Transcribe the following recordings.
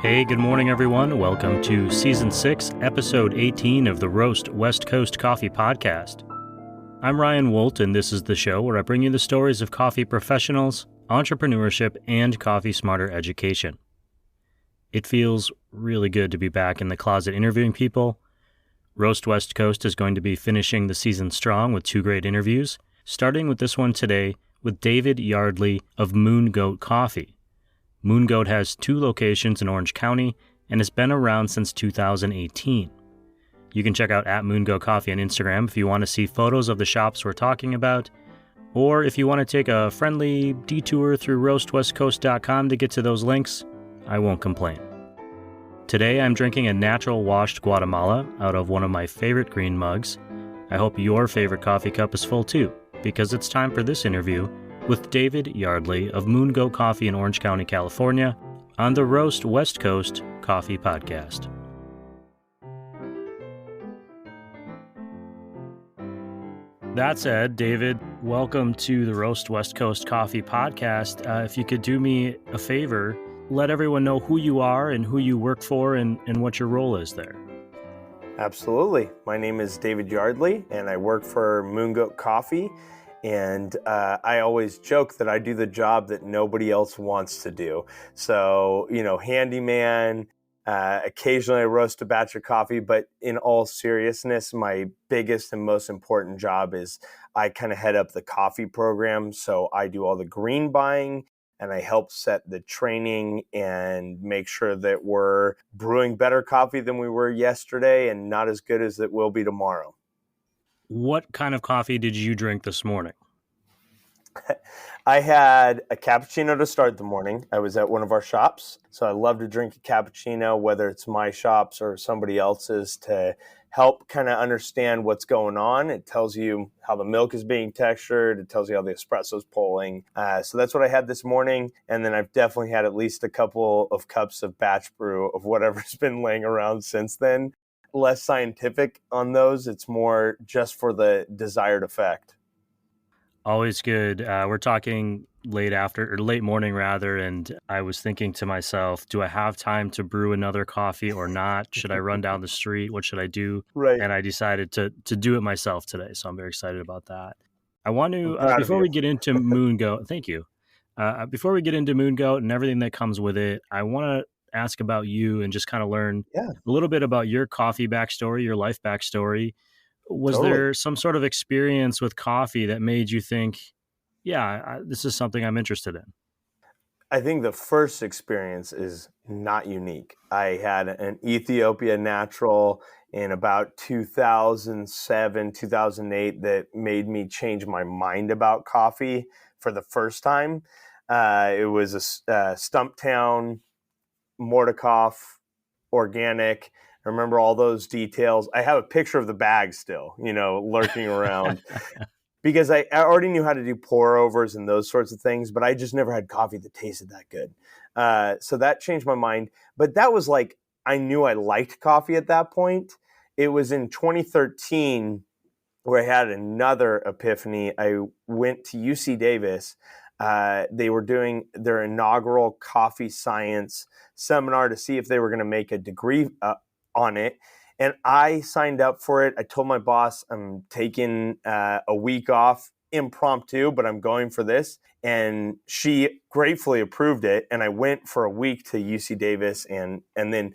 Hey, good morning, everyone. Welcome to Season 6, Episode 18 of the Roast West Coast Coffee Podcast. I'm Ryan Wolt, and this is the show where I bring you the stories of coffee professionals, entrepreneurship, and coffee smarter education. It feels really good to be back in the closet interviewing people. Roast West Coast is going to be finishing the season strong with 2 great interviews, starting with this one today with David Yardley of MoonGoat Coffee. MoonGoat has 2 locations in Orange County and has been around since 2018. You can check out @MoonGoat Coffee on Instagram if you want to see photos of the shops we're talking about, or if you want to take a friendly detour through roastwestcoast.com to get to those links, I won't complain. Today I'm drinking a natural washed Guatemala out of one of my favorite green mugs. I hope your favorite coffee cup is full too, because it's time for this interview with David Yardley of MoonGoat Coffee in Orange County, California, on the Roast West Coast Coffee Podcast. That said, David, welcome to the Roast West Coast Coffee Podcast. If you could do me a favor, let everyone know who you are and who you work for and what your role is there. Absolutely. My name is David Yardley, and I work for MoonGoat Coffee. And I always joke that I do the job that nobody else wants to do. So, handyman, occasionally I roast a batch of coffee, but in all seriousness, my biggest and most important job is I kind of head up the coffee program. So I do all the green buying and I help set the training and make sure that we're brewing better coffee than we were yesterday and not as good as it will be tomorrow. What kind of coffee did you drink this morning? I had a cappuccino to start the morning. I was at one of our shops, so I love to drink a cappuccino, whether it's my shops or somebody else's, to help kind of understand what's going on. It tells you how the milk is being textured. It tells you how the espresso's pulling. So that's what I had this morning. And then I've definitely had at least a couple of cups of batch brew of whatever's been laying around since then. Less scientific on those. It's more just for the desired effect. Always good. We're talking late morning rather, and I was thinking to myself, do I have time to brew another coffee or not? Should I run down the street? What should I do? Right. And I decided to do it myself today, so I'm very excited about that. I want to, I'm proud of before you. we get into MoonGoat, thank you. Before we get into MoonGoat and everything that comes with it, I want to ask about you and just kind of learn a little bit about your coffee backstory, your life backstory. Was there some sort of experience with coffee that made you think, this is something I'm interested in? I think the first experience is not unique. I had an Ethiopia natural in about 2007, 2008 that made me change my mind about coffee for the first time. It was a Stumptown Mordikoff organic. I remember all those details. I have a picture of the bag still, lurking around because I already knew how to do pour overs and those sorts of things, but I just never had coffee that tasted that good. So that changed my mind. But that was like, I knew I liked coffee at that point. It was in 2013 where I had another epiphany. I went to UC Davis. They were doing their inaugural coffee science seminar to see if they were going to make a degree on it. And I signed up for it. I told my boss I'm taking a week off, impromptu, but I'm going for this. And she gratefully approved it. And I went for a week to UC Davis and then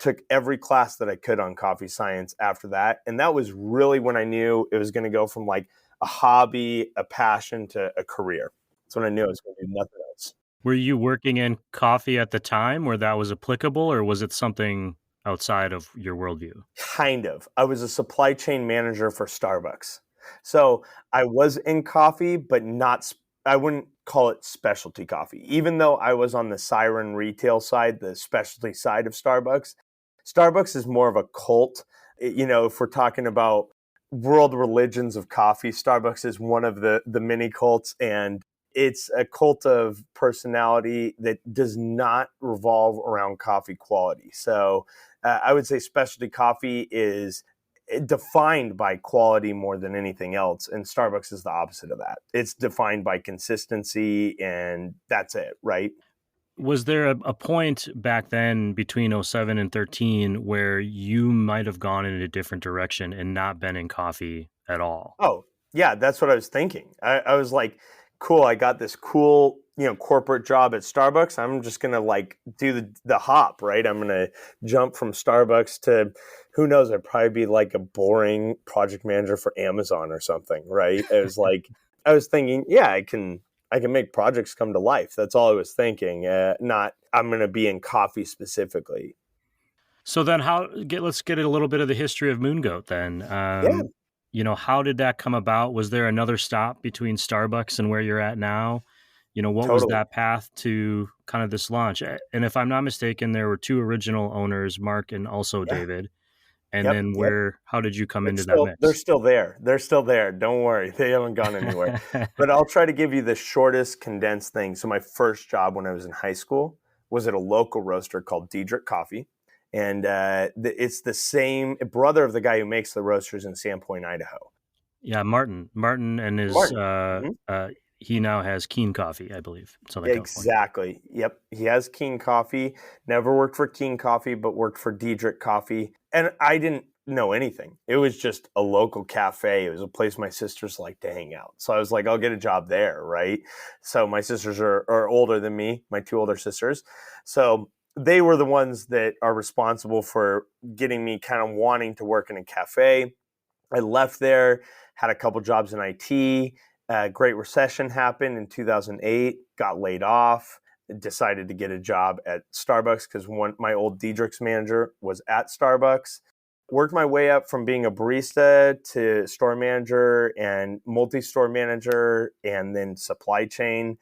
took every class that I could on coffee science after that. And that was really when I knew it was going to go from like a hobby, a passion to a career. That's when I knew I was going to do nothing else. Were you working in coffee at the time where that was applicable, or was it something outside of your worldview? Kind of. I was a supply chain manager for Starbucks. So I was in coffee, but I wouldn't call it specialty coffee. Even though I was on the Siren retail side, the specialty side of Starbucks, Starbucks is more of a cult. If we're talking about world religions of coffee, Starbucks is one of the mini cults, and it's a cult of personality that does not revolve around coffee quality. So I would say specialty coffee is defined by quality more than anything else. And Starbucks is the opposite of that. It's defined by consistency, and that's it, right? Was there a point back then between '07 and 13 where you might have gone in a different direction and not been in coffee at all? Oh, yeah, that's what I was thinking. I was like, cool, I got this cool, corporate job at Starbucks. I'm just gonna like do the hop, right? I'm gonna jump from Starbucks to who knows, I'd probably be like a boring project manager for Amazon or something, right? It was like I was thinking, yeah, I can make projects come to life. That's all I was thinking. Not I'm gonna be in coffee specifically. So then let's get a little bit of the history of MoonGoat then. Yeah, How did that come about? Was there another stop between Starbucks and where you're at now? What was totally. that path to kind of this launch? And if I'm not mistaken, there were two original owners, Mark and also Yeah. David. And Yep. then Yep. how did you come into that They're mix? still there. They're still there. Don't worry. They haven't gone anywhere. But I'll try to give you the shortest condensed thing. So my first job when I was in high school was at a local roaster called Diedrich Coffee. And it's the same brother of the guy who makes the roasters in Sandpoint, Idaho. Yeah, Martin. Martin and his Martin. Mhm. he now has Keen Coffee, I believe, Southern California. Exactly. Yep. He has King Coffee. Never worked for King Coffee, but worked for Diedrich Coffee. And I didn't know anything. It was just a local cafe. It was a place my sisters like to hang out. So I was like, I'll get a job there, right? So my sisters are older than me, my two older sisters. So they were the ones that are responsible for getting me kind of wanting to work in a cafe. I left there, had a couple jobs in IT. Great Recession happened in 2008, got laid off, decided to get a job at Starbucks because my old Diedrich's manager was at Starbucks. Worked my way up from being a barista to store manager and multi-store manager and then supply chain.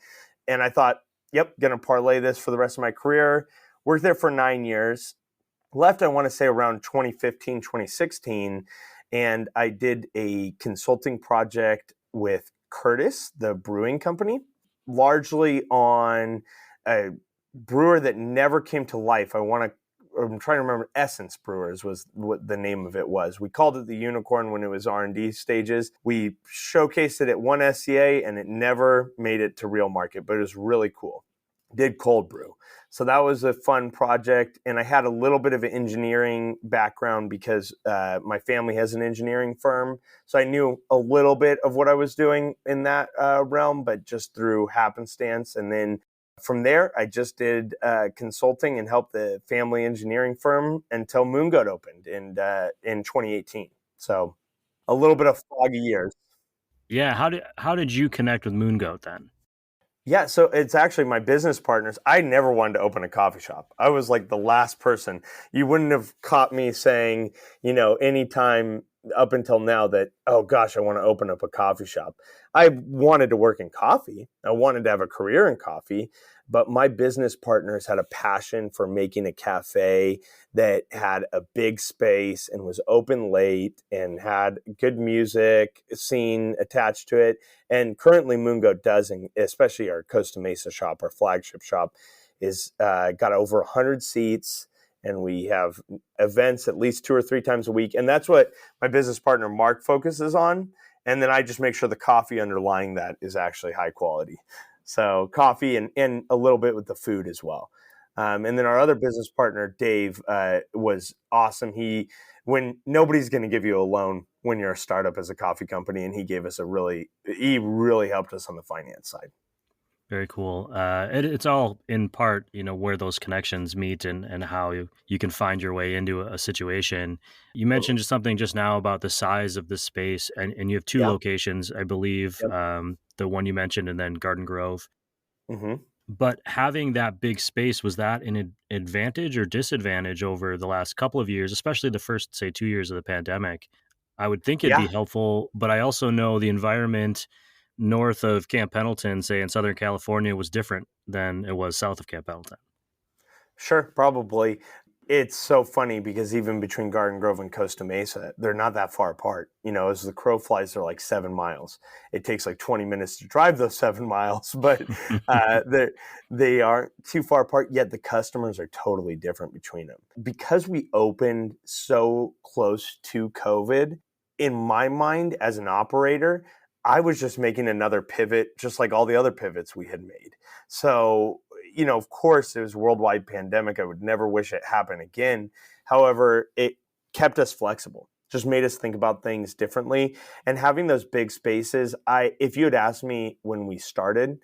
And I thought, yep, going to parlay this for the rest of my career. Worked there for 9 years. Left, I want to say around 2015, 2016, and I did a consulting project with Curtis, the brewing company, largely on a brewer that never came to life. I'm trying to remember. Essence Brewers was what the name of it was. We called it the Unicorn when it was R&D stages. We showcased it at one SCA, and it never made it to real market, but it was really cool. Did cold brew. So that was a fun project. And I had a little bit of an engineering background because my family has an engineering firm. So I knew a little bit of what I was doing in that realm, but just through happenstance. And then from there, I just did consulting and helped the family engineering firm until MoonGoat opened in 2018. So a little bit of foggy years. Yeah, how did you connect with MoonGoat then? Yeah, so it's actually my business partners. I never wanted to open a coffee shop. I was like the last person. You wouldn't have caught me saying, anytime up until now that, oh gosh, I want to open up a coffee shop. I wanted to work in coffee. I wanted to have a career in coffee, but my business partners had a passion for making a cafe that had a big space and was open late and had good music scene attached to it. And currently, MoonGoat does, and especially our Costa Mesa shop, our flagship shop, is got over 100 seats, and we have events at least 2 or 3 times a week. And that's what my business partner Mark focuses on. And then I just make sure the coffee underlying that is actually high quality. So coffee and a little bit with the food as well. And then our other business partner, Dave, was awesome. When nobody's going to give you a loan when you're a startup as a coffee company, and he really helped us on the finance side. Very cool. It's all in part, where those connections meet and how you can find your way into a situation. You Totally. mentioned something just now about the size of the space, and you have two Yeah. locations, I believe, Yep. the one you mentioned and then Garden Grove. Hmm. But having that big space, was that an advantage or disadvantage over the last couple of years, especially the first, say, 2 years of the pandemic? I would think it'd be Yeah. helpful, but I also know the environment north of Camp Pendleton, say in Southern California, was different than it was south of Camp Pendleton. Sure, probably. It's so funny because even between Garden Grove and Costa Mesa, they're not that far apart. As the crow flies, they're like 7 miles. It takes like 20 minutes to drive those 7 miles, but they aren't too far apart, yet the customers are totally different between them. Because we opened so close to COVID, in my mind as an operator, I was just making another pivot, just like all the other pivots we had made. So of course it was a worldwide pandemic. I would never wish it happened again. However, it kept us flexible, just made us think about things differently. And having those big spaces, if you had asked me when we started,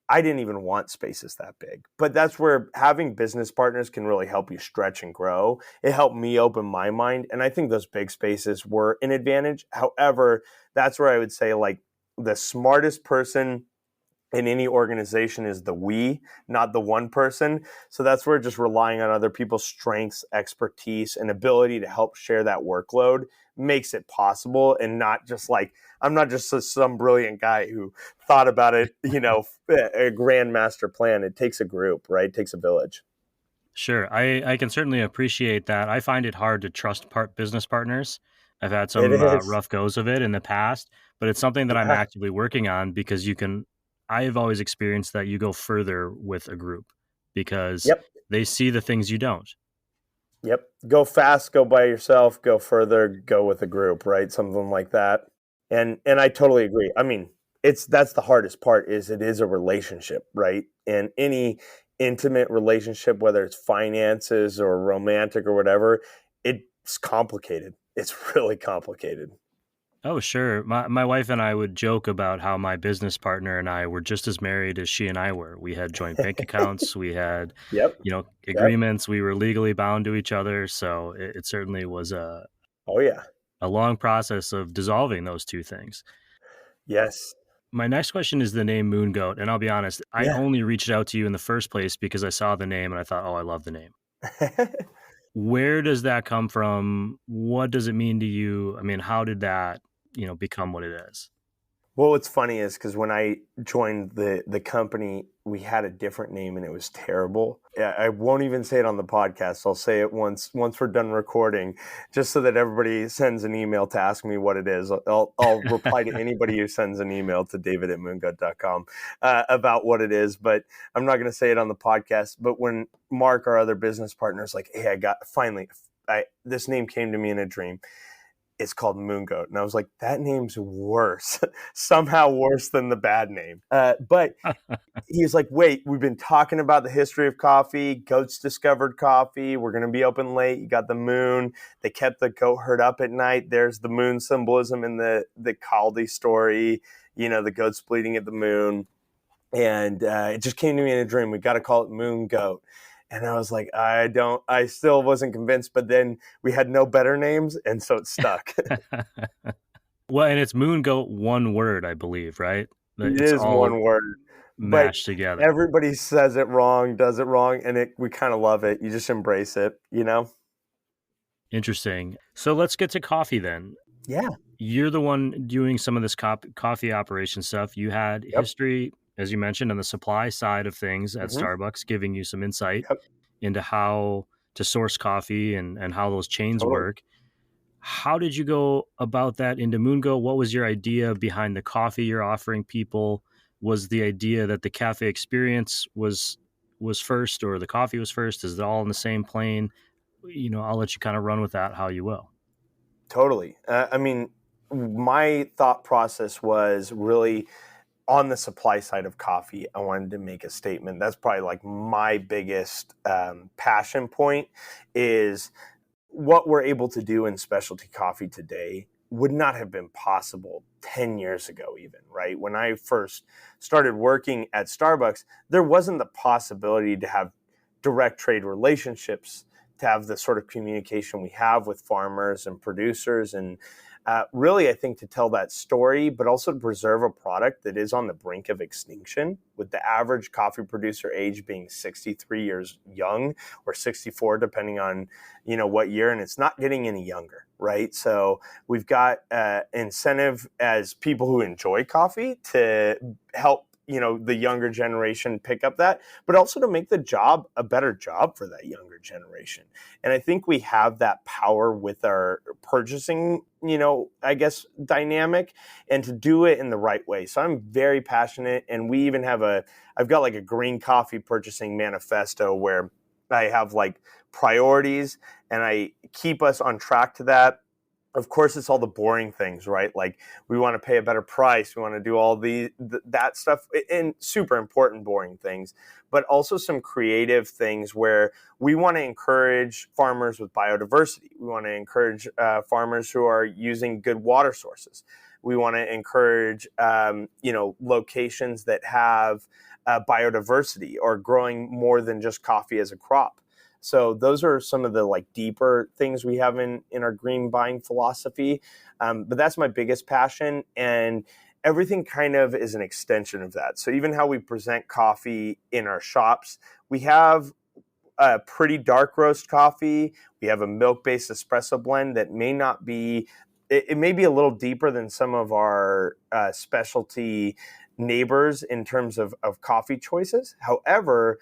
I didn't even want spaces that big. But that's where having business partners can really help you stretch and grow. It helped me open my mind. And I think those big spaces were an advantage. However, that's where I would say, like, the smartest person in any organization is the we, not the one person. So that's where just relying on other people's strengths, expertise, and ability to help share that workload makes it possible. And not just like, I'm not just some brilliant guy who thought about it, a grand master plan. It takes a group, right? It takes a village. Sure. I can certainly appreciate that. I find it hard to trust business partners. I've had It some is. rough goes of it in the past, but it's something that I'm Yeah. actively working on because I've always experienced that you go further with a group because Yep. they see the things you don't. Yep. Go fast, go by yourself, go further, go with a group, right? Something like that. And I totally agree. I mean, that's the hardest part is it is a relationship, right? And any intimate relationship, whether it's finances or romantic or whatever, it's complicated. It's really complicated. Oh, sure. My wife and I would joke about how my business partner and I were just as married as she and I were. We had joint bank accounts, we had, Yep. Yep. agreements, we were legally bound to each other. So it certainly was Oh yeah. a long process of dissolving those two things. Yes. My next question is the name MoonGoat, and I'll be honest, I Yeah. only reached out to you in the first place because I saw the name and I thought, oh, I love the name. Where does that come from? What does it mean to you? I mean, how did that, become what it is? Well, what's funny is because when I joined the company, we had a different name and it was terrible. I won't even say it on the podcast. I'll say it once we're done recording, just so that everybody sends an email to ask me what it is. I'll reply to anybody who sends an email to david@moongoat.com about what it is, but I'm not going to say it on the podcast. But when Mark, our other business partner, is like, "Hey, this name came to me in a dream. It's called MoonGoat." And I was like, that name's worse, somehow worse than the bad name. But he's like, wait, we've been talking about the history of coffee. Goats discovered coffee. We're going to be open late. You got the moon. They kept the goat herd up at night. There's the moon symbolism in the Caldi story, the goats bleeding at the moon. And it just came to me in a dream. We got to call it MoonGoat. And I was like, I still wasn't convinced, but then we had no better names, and so it stuck. Well, and it's MoonGoat, one word, I believe, right? It It's is all one word, but mashed together. everybody says it wrong, does it wrong, and we kind of love it. You just embrace it. Interesting. So let's get to coffee then. Yeah. You're the one doing some of this coffee operation stuff. You had Yep. history, as you mentioned, on the supply side of things at Mm-hmm. Starbucks, giving you some insight Yep. into how to source coffee and how those chains Totally. work. How did you go about that into MoonGoat? What was your idea behind the coffee you're offering people? Was the idea that the cafe experience was first, or the coffee was first? Is it all in the same plane? I'll let you kind of run with that how you will. Totally. I mean, my thought process was really on the supply side of coffee. I wanted to make a statement. That's probably like my biggest passion point is what we're able to do in specialty coffee today would not have been possible 10 years ago even, right? When I first started working at Starbucks, there wasn't the possibility to have direct trade relationships, to have the sort of communication we have with farmers and producers. And really, I think to tell that story, but also to preserve a product that is on the brink of extinction, with the average coffee producer age being 63 years young or 64, depending on, what year, and it's not getting any younger, right? So we've got incentive as people who enjoy coffee to help the younger generation pick up that, but also to make the job a better job for that younger generation. And I think we have that power with our purchasing, I guess, dynamic, and to do it in the right way. So I'm very passionate, and we even have I've got like a green coffee purchasing manifesto where I have like priorities and I keep us on track to that. Of course, it's all the boring things, right? Like we want to pay a better price. We want to do all that stuff, and super important boring things, but also some creative things where we want to encourage farmers with biodiversity. We want to encourage farmers who are using good water sources. We want to encourage, locations that have biodiversity or growing more than just coffee as a crop. So those are some of the like deeper things we have in our green buying philosophy. But that's my biggest passion. And everything kind of is an extension of that. So even how we present coffee in our shops, we have a pretty dark roast coffee. We have a milk-based espresso blend that may not be, it may be a little deeper than some of our specialty neighbors in terms of coffee choices. However,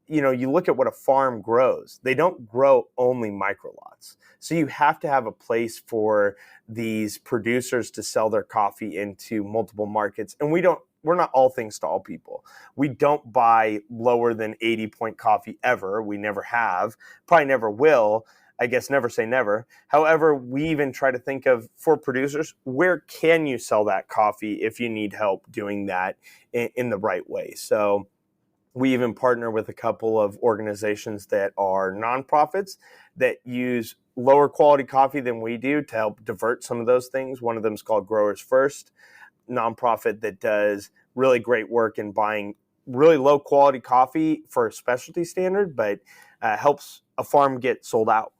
you look at what a farm grows. They don't grow only micro lots. So you have to have a place for these producers to sell their coffee into multiple markets. And we're not all things to all people. We don't buy lower than 80 point coffee ever. We never have, probably never will. I guess never say never. However, we even try to think of, for producers, where can you sell that coffee if you need help doing that in the right way? So we even partner with a couple of organizations that are nonprofits that use lower quality coffee than we do to help divert some of those things. One of them is called Growers First, nonprofit that does really great work in buying really low quality coffee for a specialty standard, but helps a farm get sold out.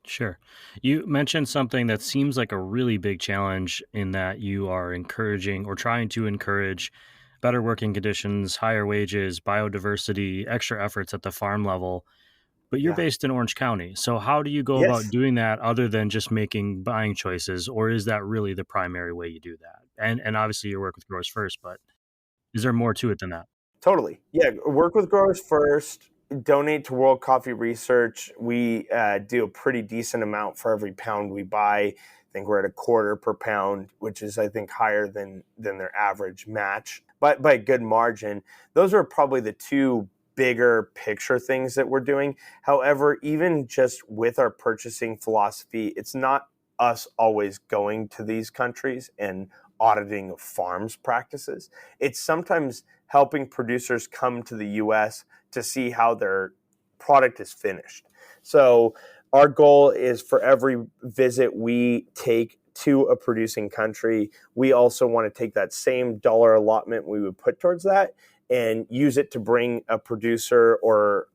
Sure. You mentioned something that seems like a really big challenge in that you are encouraging or trying to encourage better working conditions, higher wages, biodiversity, extra efforts at the farm level. But you're Yeah. based in Orange County. So how do you go about Yes. doing that other than just making buying choices? Or is that really the primary way you do that? And obviously you work with Growers First, but is there more to it than that? Totally. Yeah. Work with Growers First. Donate to World Coffee Research. We do a pretty decent amount for every pound we buy. I think we're at a quarter per pound, which is, I think, higher than their average match, but by a good margin. Those are probably the two bigger picture things that we're doing. However, even just with our purchasing philosophy, it's not us always going to these countries and auditing of farms practices. It's sometimes helping producers come to the US to see how their product is finished. So our goal is for every visit we take to a producing country, we also want to take that same dollar allotment we would put towards that and use it to bring a producer or,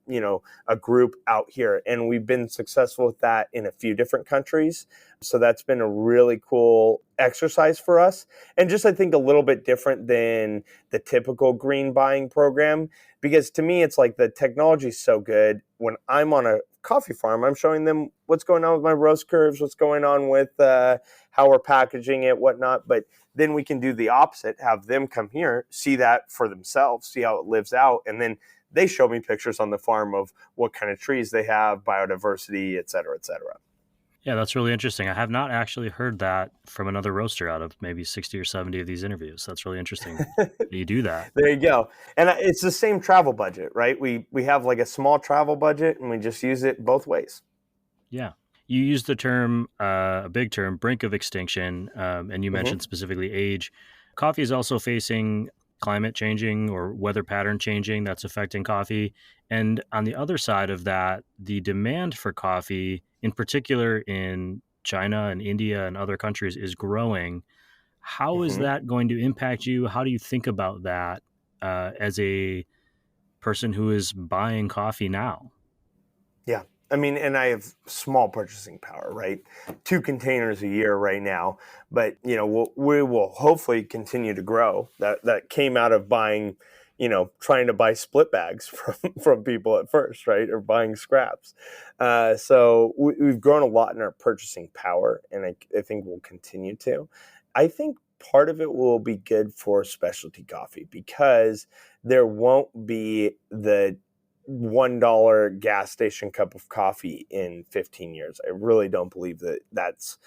a group out here. And we've been successful with that in a few different countries. So that's been a really cool exercise for us. And just, I think, a little bit different than the typical green buying program, because to me, it's like the technology is so good. When I'm on a coffee farm, I'm showing them what's going on with my roast curves, what's going on with how we're packaging it, whatnot. But then we can do the opposite, have them come here, see that for themselves, see how it lives out. And then they show me pictures on the farm of what kind of trees they have, biodiversity, et cetera, et cetera. Yeah, that's really interesting. I have not actually heard that from another roaster out of maybe 60 or 70 of these interviews. That's really interesting that you do that. There you go. And it's the same travel budget, right? We have like a small travel budget and we just use it both ways. Yeah. You used the term, a big term, brink of extinction, and you Mm-hmm. mentioned specifically age. Coffee is also facing climate changing or weather pattern changing that's affecting coffee. And on the other side of that, the demand for coffee, in particular in China and India and other countries, is growing. How is Mm-hmm. that going to impact you? How do you think about that as a person who is buying coffee now? Yeah. I mean, and I have small purchasing power, right? 2 containers a year right now, but we will hopefully continue to grow. That came out of buying, trying to buy split bags from people at first, right, or buying scraps. So we've grown a lot in our purchasing power, and I think we'll continue to. I think part of it will be good for specialty coffee because there won't be the $1 gas station cup of coffee in 15 years. I really don't believe that's.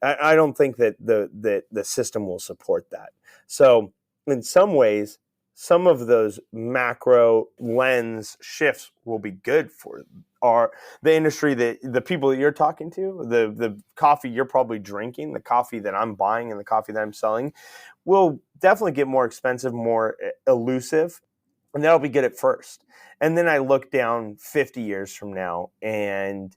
I don't think that the system will support that. So in some ways, some of those macro lens shifts will be good for the industry, that the people that you're talking to, the coffee you're probably drinking, the coffee that I'm buying, and the coffee that I'm selling will definitely get more expensive, more elusive, and that'll be good at first. And then I look down 50 years from now, and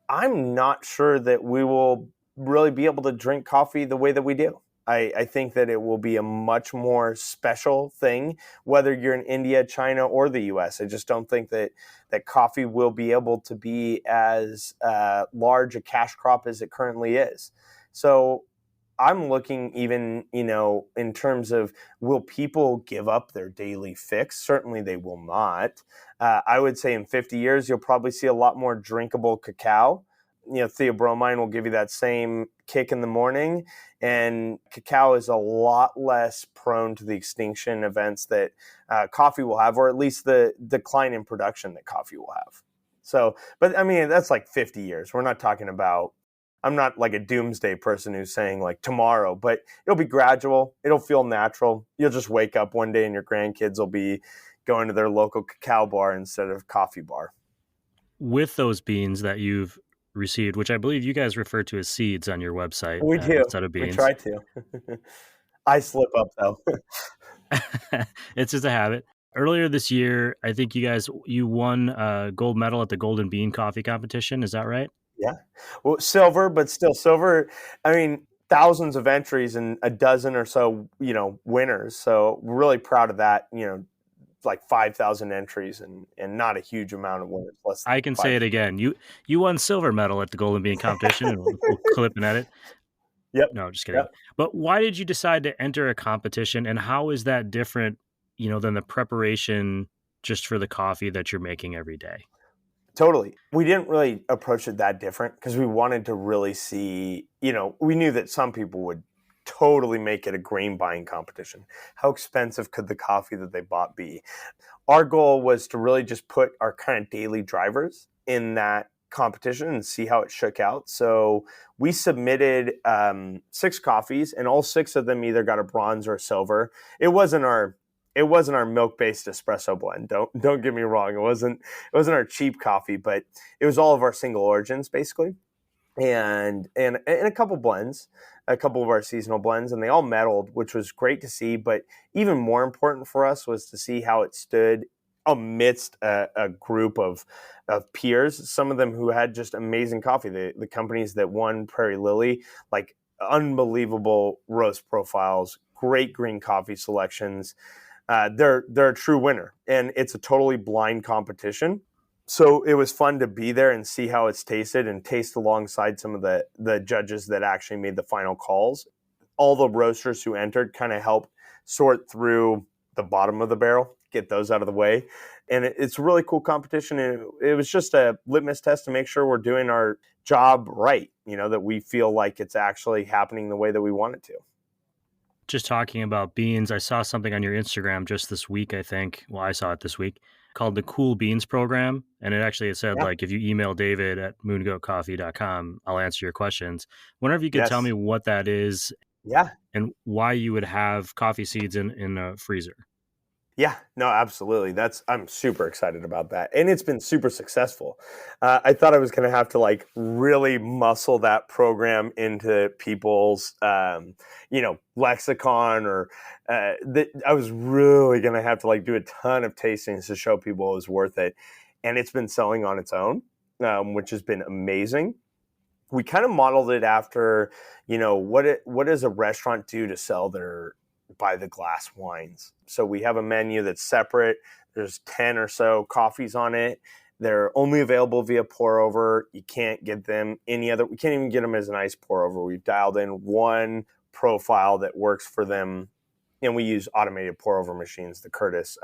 I'm not sure that we will really be able to drink coffee the way that we do. I think that it will be a much more special thing, whether you're in India, China, or the US. I just don't think that coffee will be able to be as large a cash crop as it currently is. So I'm looking even, in terms of, will people give up their daily fix? Certainly they will not. I would say in 50 years, you'll probably see a lot more drinkable cacao. Theobromine will give you that same kick in the morning, and cacao is a lot less prone to the extinction events that coffee will have, or at least the decline in production that coffee will have. So, but I mean, that's like 50 years. We're not talking about, I'm not like a doomsday person who's saying like tomorrow, but it'll be gradual. It'll feel natural. You'll just wake up one day and your grandkids will be going to their local cacao bar instead of coffee bar. With those beans that you've received, which I believe you guys refer to as seeds on your website, We do. instead of We beans. try to. I slip up though. It's just a habit. Earlier this year, I think you won a gold medal at the Golden Bean Coffee Competition. Is that right? Yeah. Well, silver, but still silver. I mean, thousands of entries and a dozen or so, winners. So we're really proud of that. Like 5,000 entries and not a huge amount of winners. I can say it again. You won silver medal at the Golden Bean Competition, and we'll clip and edit. Yep. No, just kidding. Yep. But why did you decide to enter a competition, and how is that different, than the preparation just for the coffee that you're making every day? Totally. We didn't really approach it that different because we wanted to really see, we knew that some people would totally make it a grain buying competition. How expensive could the coffee that they bought be? Our goal was to really just put our kind of daily drivers in that competition and see how it shook out. So we submitted 6 coffees, and all 6 of them either got a bronze or a silver. It wasn't our milk-based espresso blend. Don't get me wrong. It wasn't our cheap coffee, but it was all of our single origins basically, and a couple blends, a couple of our seasonal blends, and they all medaled, which was great to see. But even more important for us was to see how it stood amidst a group of peers, some of them who had just amazing coffee. The companies that won, Prairie Lily, like unbelievable roast profiles, great green coffee selections. They're a true winner, and it's a totally blind competition. So it was fun to be there and see how it's tasted and taste alongside some of the judges that actually made the final calls. All the roasters who entered kind of helped sort through the bottom of the barrel, get those out of the way. And it's a really cool competition. And it was just a litmus test to make sure we're doing our job right, that we feel like it's actually happening the way that we want it to. Just talking about beans, I saw something on your Instagram just this week, I think. Well, I saw it this week, called the Cool Beans Program. And it said, like, if you email David at moongoatcoffee.com, I'll answer your questions. Wonder if you could tell me what that is, and why you would have coffee seeds in a freezer. Yeah, no, absolutely. I'm super excited about that. And it's been super successful. I thought I was going to have to like really muscle that program into people's, lexicon, or I was really going to have to like do a ton of tastings to show people it was worth it. And it's been selling on its own, which has been amazing. We kind of modeled it after, what does a restaurant do to sell their by the glass wines. So we have a menu that's separate. There's 10 or so coffees on it. They're only available via pour over. You can't get them we can't even get them as an ice pour over. We've dialed in one profile that works for them, and we use automated pour over machines, the Curtis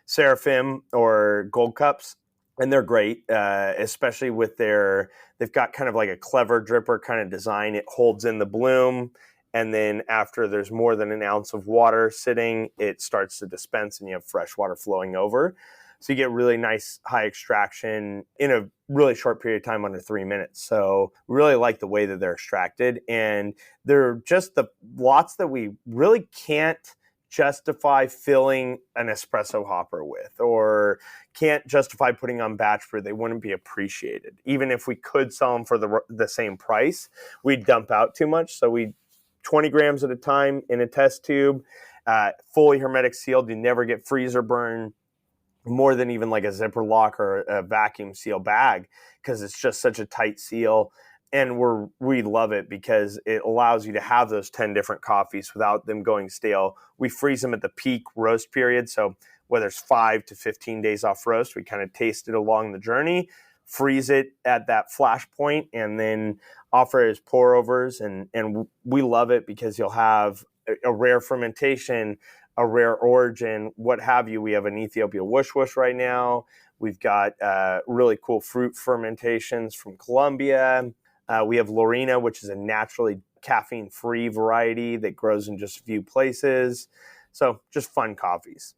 Seraphim or Gold Cups. And they're great, especially with they've got kind of like a clever dripper kind of design. It holds in the bloom, and then after there's more than an ounce of water sitting, it starts to dispense and you have fresh water flowing over. So you get really nice high extraction in a really short period of time, under 3 minutes. So really like the way that they're extracted. And they're just the lots that we really can't justify filling an espresso hopper with, or can't justify putting on batch brew, they wouldn't be appreciated. Even if we could sell them for the same price, we'd dump out too much. So we 20 grams at a time in a test tube, fully hermetic sealed. You never get freezer burn more than even like a zipper lock or a vacuum seal bag, because it's just such a tight seal. And we love it because it allows you to have those 10 different coffees without them going stale. We freeze them at the peak roast period. So whether it's 5 to 15 days off roast, we kind of taste it along the journey, freeze it at that flash point, and then offer it as pour overs. And we love it because you'll have a rare fermentation, a rare origin, what have you. We have an Ethiopia Wush Wush right now. We've got really cool fruit fermentations from Colombia. We have Lorena, which is a naturally caffeine-free variety that grows in just a few places. So just fun coffees.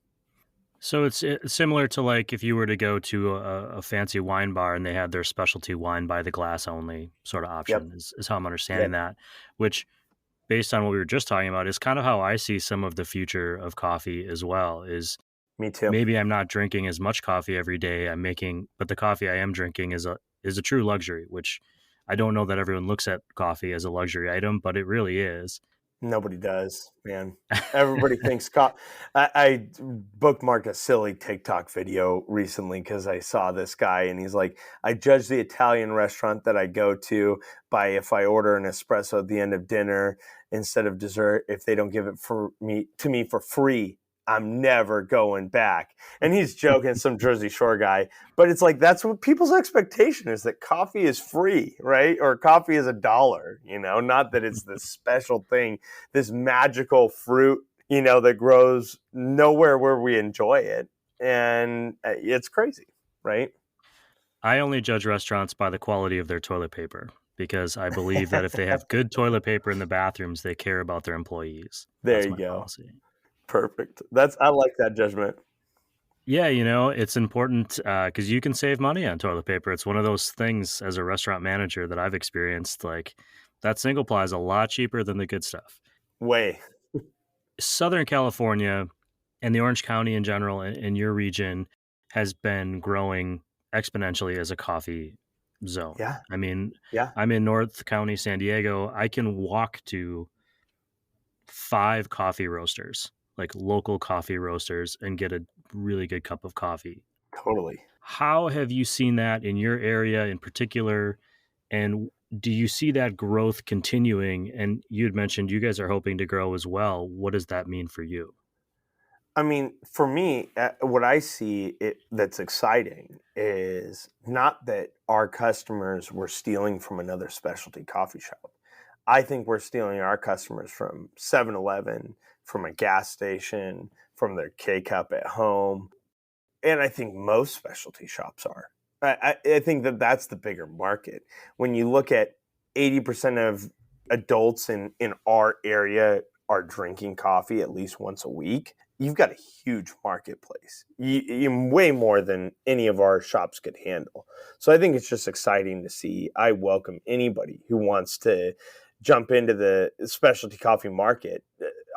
So it's similar to like if you were to go to a fancy wine bar and they had their specialty wine by the glass only sort of option, Yep. is how I'm understanding that, which based on what we were just talking about is kind of how I see some of the future of coffee as well. Is Me too. maybe I'm not drinking as much coffee every day but the coffee I am drinking is a true luxury, which I don't know that everyone looks at coffee as a luxury item, but it really is. Nobody does, man. Everybody thinks I bookmarked a silly TikTok video recently because I saw this guy and he's like, I judge the Italian restaurant that I go to by if I order an espresso at the end of dinner instead of dessert. If they don't give it to me for free, I'm never going back. And he's joking, some Jersey Shore guy. But it's like, that's what people's expectation is, that coffee is free, right? Or coffee is $1, not that it's this special thing, this magical fruit, that grows nowhere where we enjoy it. And it's crazy, right? I only judge restaurants by the quality of their toilet paper because I believe that if they have good toilet paper in the bathrooms, they care about their employees. There That's you my go. policy. Perfect. I like that judgment. Yeah, it's important because you can save money on toilet paper. It's one of those things as a restaurant manager that I've experienced. Like that single ply is a lot cheaper than the good stuff. Way. Southern California and the Orange County in general in your region has been growing exponentially as a coffee zone. Yeah. I mean, Yeah. I'm in North County, San Diego. I can walk to 5 coffee roasters, like local coffee roasters, and get a really good cup of coffee. Totally. How have you seen that in your area in particular? And do you see that growth continuing? And you had mentioned you guys are hoping to grow as well. What does that mean for you? I mean, for me, what I see that's exciting is not that our customers were stealing from another specialty coffee shop. I think we're stealing our customers from 7-Eleven, from a gas station, from their K-Cup at home. And I think most specialty shops are. I think that's the bigger market. When you look at 80% of adults in our area are drinking coffee at least once a week, you've got a huge marketplace. You way more than any of our shops could handle. So I think it's just exciting to see. I welcome anybody who wants to jump into the specialty coffee market.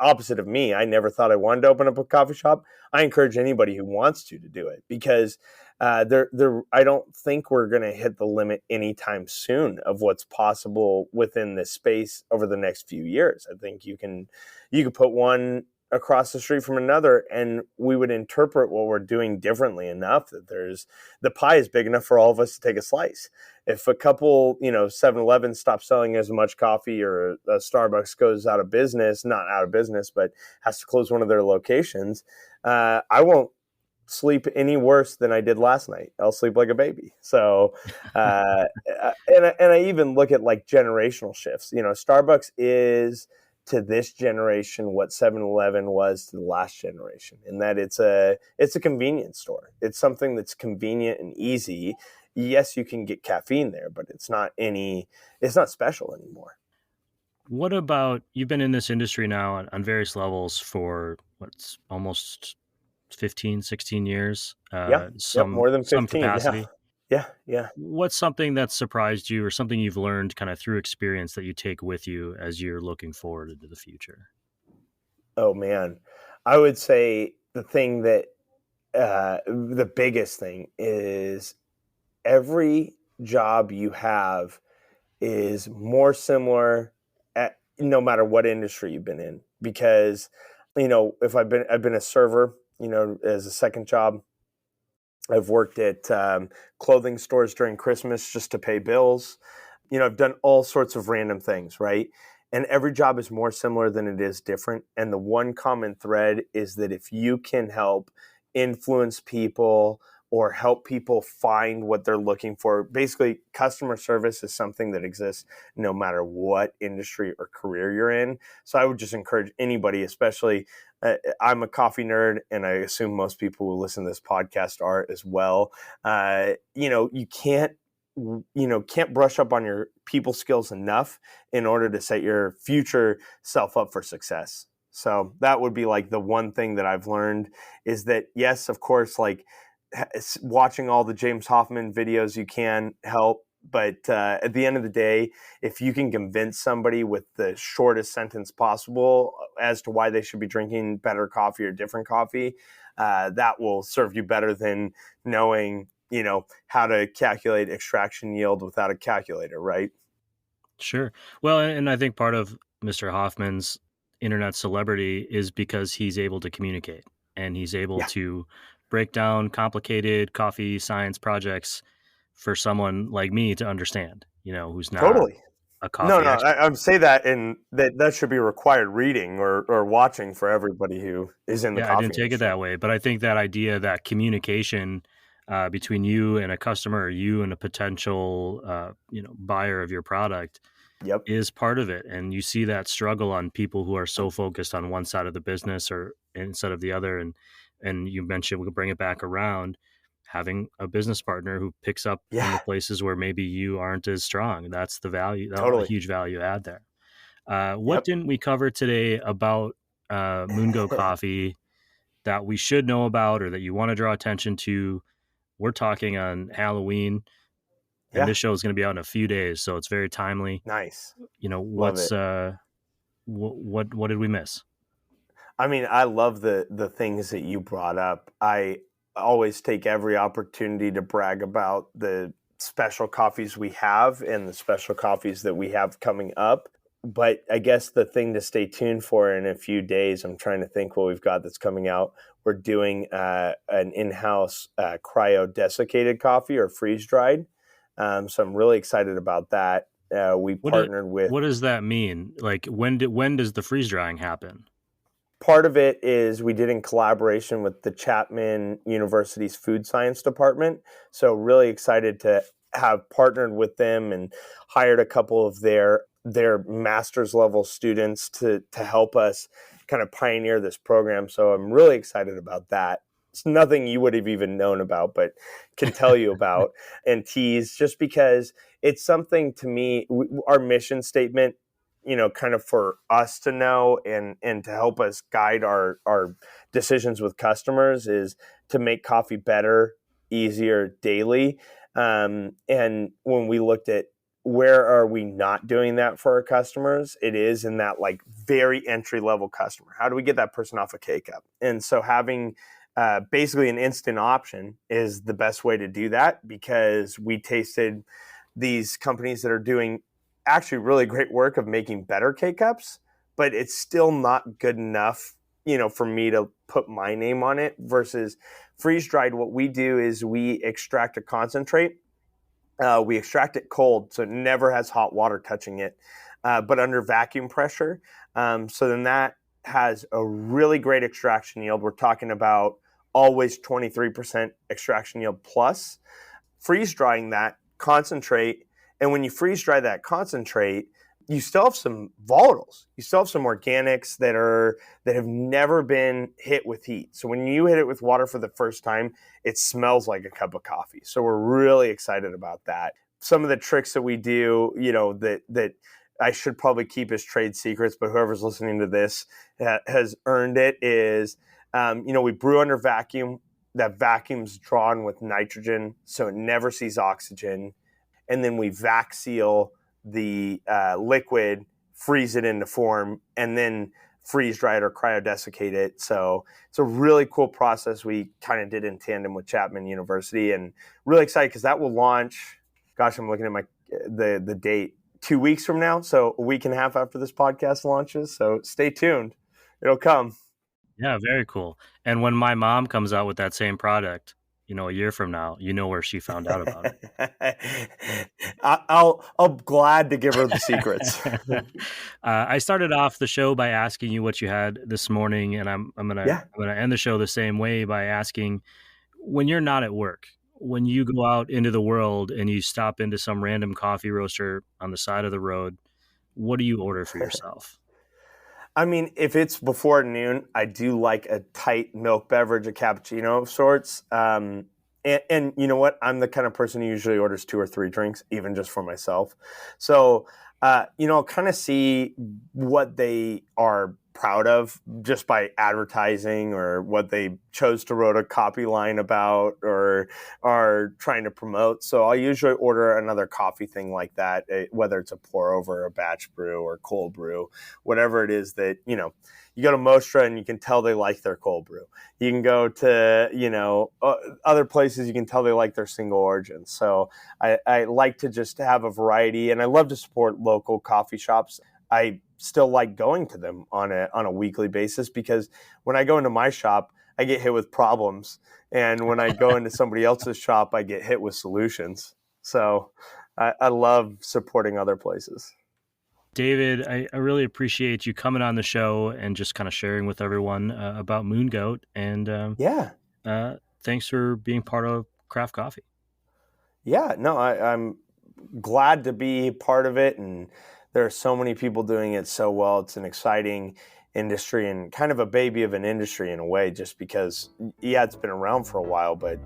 Opposite of me, I never thought I wanted to open up a coffee shop. I encourage anybody who wants to do it because I don't think we're going to hit the limit anytime soon of what's possible within this space over the next few years. I think you could put one across the street from another and we would interpret what we're doing differently enough that the pie is big enough for all of us to take a slice. If a couple, 7-Eleven stops selling as much coffee, or a Starbucks goes out of business, not out of business, but has to close one of their locations, I won't sleep any worse than I did last night. I'll sleep like a baby. So, and I even look at like generational shifts. Starbucks is to this generation what 7-Eleven was to the last generation, in that it's a convenience store. It's something that's convenient and easy. Yes, you can get caffeine there, but it's not special anymore. What about, you've been in this industry now on various levels for what's almost 15, 16 years? More than 15. Some capacity. Yeah. What's something that surprised you or something you've learned kind of through experience that you take with you as you're looking forward into the future? Oh, man. I would say the biggest thing is every job you have is more similar no matter what industry you've been in. Because, if I've been a server, as a second job. I've worked at clothing stores during Christmas just to pay bills. I've done all sorts of random things, right? And every job is more similar than it is different. And the one common thread is that if you can help influence people or help people find what they're looking for, basically, customer service is something that exists no matter what industry or career you're in. So I would just encourage anybody, especially I'm a coffee nerd, and I assume most people who listen to this podcast are as well. You can't brush up on your people skills enough in order to set your future self up for success. So that would be like the one thing that I've learned is that, yes, of course, like watching all the James Hoffman videos, you can help. But at the end of the day, if you can convince somebody with the shortest sentence possible as to why they should be drinking better coffee or different coffee, that will serve you better than knowing, how to calculate extraction yield without a calculator, right? Sure. Well, and I think part of Mr. Hoffman's internet celebrity is because he's able to communicate and he's able Yeah, to break down complicated coffee science projects for someone like me to understand, who's not totally. a No, coffee no, expert. I'm say that, and that should be required reading or watching for everybody who is in the Yeah, I didn't coffee take it industry. that way, but I think that idea that communication between you and a customer, or you and a potential, buyer of your product, Yep. is part of it. And you see that struggle on people who are so focused on one side of the business or instead of the other. And you mentioned, we'll bring it back around, having a business partner who picks up in the Yeah, places where maybe you aren't as strong. That's the value, a totally. huge value add there. What Yep. didn't we cover today about MoonGoat coffee that we should know about or that you want to draw attention to? We're talking on Halloween, and Yeah, this show is going to be out in a few days, so it's very timely. nice. Love What's it. what did we miss? I mean, I love the things that you brought up. I always take every opportunity to brag about the special coffees we have and the special coffees that we have coming up. But I guess the thing to stay tuned for in a few days, I'm trying to think what we've got that's coming out. We're doing an in-house cryo desiccated coffee or freeze dried. So I'm really excited about that. We What do, partnered with what does that mean? Like when does the freeze drying happen? part of it is we did in collaboration with the Chapman University's food science department. So really excited to have partnered with them and hired a couple of their master's level students to help us kind of pioneer this program. So I'm really excited about that. It's nothing you would have even known about, but can tell you about and tease just because it's something to me, our mission statement, kind of for us to know and to help us guide our decisions with customers is to make coffee better, easier daily. And when we looked at where are we not doing that for our customers, it is in that like very entry level customer. How do we get that person off a K-Cup? And so having basically an instant option is the best way to do that because we tasted these companies that are doing actually really great work of making better K-Cups, but it's still not good enough, for me to put my name on it versus freeze dried. What we do is we extract a concentrate. We extract it cold, so it never has hot water touching it, but under vacuum pressure. So then that has a really great extraction yield. We're talking about always 23% extraction yield plus. Freeze drying that concentrate, and when you freeze dry that concentrate, you still have some volatiles. You still have some organics that have never been hit with heat. So when you hit it with water for the first time, it smells like a cup of coffee. So we're really excited about that. Some of the tricks that we do, that I should probably keep as trade secrets, but whoever's listening to this has earned it, is, we brew under vacuum. That vacuum's drawn with nitrogen, so it never sees oxygen. And then we vac seal the liquid, freeze it into form, and then freeze dry it or cryodesiccate it. So it's a really cool process we kind of did in tandem with Chapman University, and really excited because that will launch. Gosh, I'm looking at the date 2 weeks from now. So a week and a half after this podcast launches. So stay tuned. It'll come. Yeah, very cool. And when my mom comes out with that same product, a year from now, where she found out about it. I'm glad to give her the secrets. I started off the show by asking you what you had this morning, and I'm gonna end the show the same way by asking, when you're not at work, when you go out into the world and you stop into some random coffee roaster on the side of the road, what do you order for yourself? I mean, if it's before noon, I do like a tight milk beverage, a cappuccino of sorts. And you know what? I'm the kind of person who usually orders 2 or 3 drinks, even just for myself. So, kind of see what they are proud of just by advertising, or what they chose to write a copy line about or are trying to promote. So I'll usually order another coffee thing like that, whether it's a pour over, a batch brew, or cold brew, whatever it is that, you go to Mostra and you can tell they like their cold brew. You can go to, other places, you can tell they like their single origin. So I like to just have a variety, and I love to support local coffee shops. I still like going to them on a weekly basis, because when I go into my shop, I get hit with problems. And when I go into somebody else's shop, I get hit with solutions. So I love supporting other places. David, I really appreciate you coming on the show and just kind of sharing with everyone about MoonGoat. And thanks for being part of Craft Coffee. Yeah, no, I'm glad to be part of it. And there are so many people doing it so well. It's an exciting industry and kind of a baby of an industry in a way, just because, it's been around for a while, but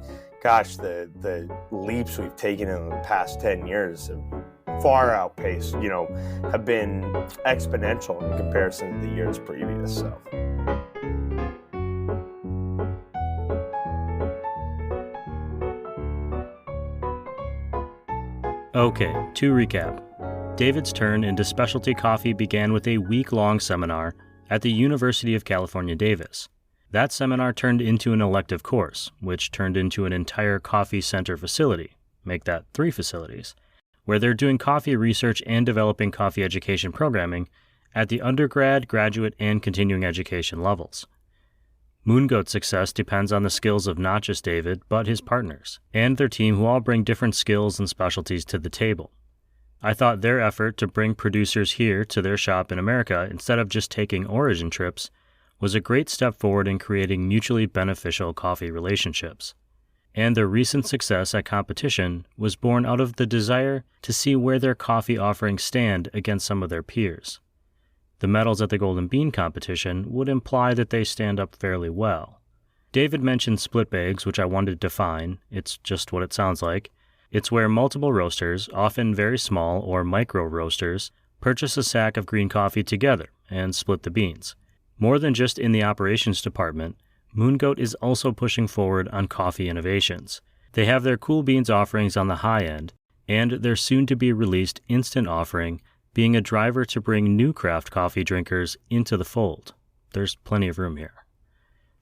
gosh, the leaps we've taken in the past 10 years have far outpaced, have been exponential in comparison to the years previous. So. Okay, to recap. David's turn into specialty coffee began with a week-long seminar at the University of California, Davis. That seminar turned into an elective course, which turned into an entire coffee center facility, make that 3 facilities, where they're doing coffee research and developing coffee education programming at the undergrad, graduate, and continuing education levels. MoonGoat's success depends on the skills of not just David, but his partners, and their team, who all bring different skills and specialties to the table. I thought their effort to bring producers here to their shop in America instead of just taking origin trips was a great step forward in creating mutually beneficial coffee relationships. And their recent success at competition was born out of the desire to see where their coffee offerings stand against some of their peers. The medals at the Golden Bean competition would imply that they stand up fairly well. David mentioned split bags, which I wanted to define. It's just what it sounds like. It's where multiple roasters, often very small or micro roasters, purchase a sack of green coffee together and split the beans. More than just in the operations department, MoonGoat is also pushing forward on coffee innovations. They have their cool beans offerings on the high end, and their soon-to-be-released instant offering being a driver to bring new craft coffee drinkers into the fold. There's plenty of room here.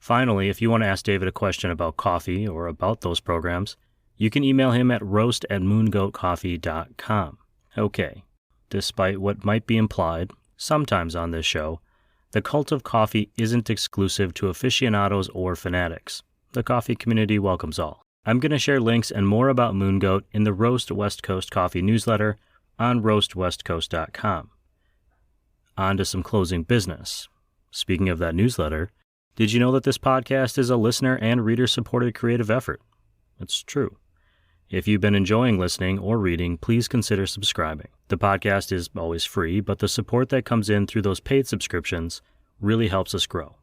Finally, if you want to ask David a question about coffee or about those programs, you can email him at roast@moongoatcoffee.com. Okay, despite what might be implied, sometimes on this show, the cult of coffee isn't exclusive to aficionados or fanatics. The coffee community welcomes all. I'm going to share links and more about MoonGoat in the Roast West Coast Coffee newsletter on roastwestcoast.com. On to some closing business. Speaking of that newsletter, did you know that this podcast is a listener and reader-supported creative effort? It's true. If you've been enjoying listening or reading, please consider subscribing. The podcast is always free, but the support that comes in through those paid subscriptions really helps us grow.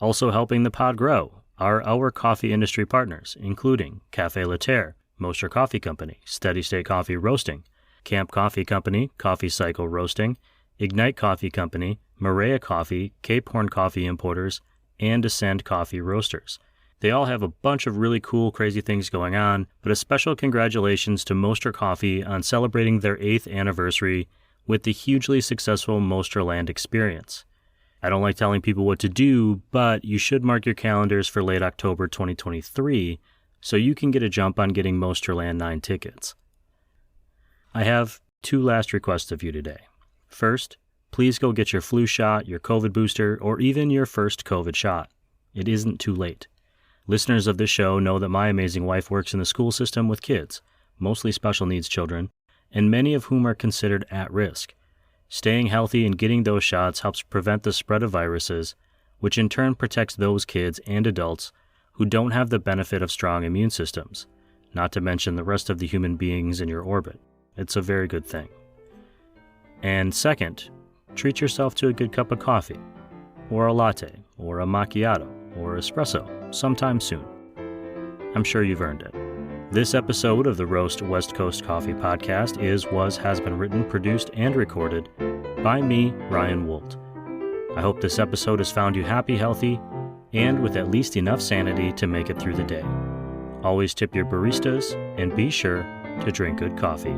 Also helping the pod grow are our coffee industry partners, including Café Laterre, Mostra Coffee Company, Steady State Coffee Roasting, Camp Coffee Company, Coffee Cycle Roasting, Ignite Coffee Company, Maria Coffee, Cape Horn Coffee Importers, and Ascend Coffee Roasters. They all have a bunch of really cool, crazy things going on, but a special congratulations to Mostra Coffee on celebrating their 8th anniversary with the hugely successful Mostra Land experience. I don't like telling people what to do, but you should mark your calendars for late October 2023 so you can get a jump on getting Mosterland 9 tickets. I have 2 last requests of you today. First, please go get your flu shot, your COVID booster, or even your first COVID shot. It isn't too late. Listeners of this show know that my amazing wife works in the school system with kids, mostly special needs children, and many of whom are considered at risk. Staying healthy and getting those shots helps prevent the spread of viruses, which in turn protects those kids and adults who don't have the benefit of strong immune systems, not to mention the rest of the human beings in your orbit. It's a very good thing. And second, treat yourself to a good cup of coffee, or a latte, or a macchiato, or espresso sometime soon. I'm sure you've earned it. This episode of the Roast West Coast Coffee Podcast has been written, produced, and recorded by me, Ryan Wolt. I hope this episode has found you happy, healthy, and with at least enough sanity to make it through the day. Always tip your baristas, and be sure to drink good coffee.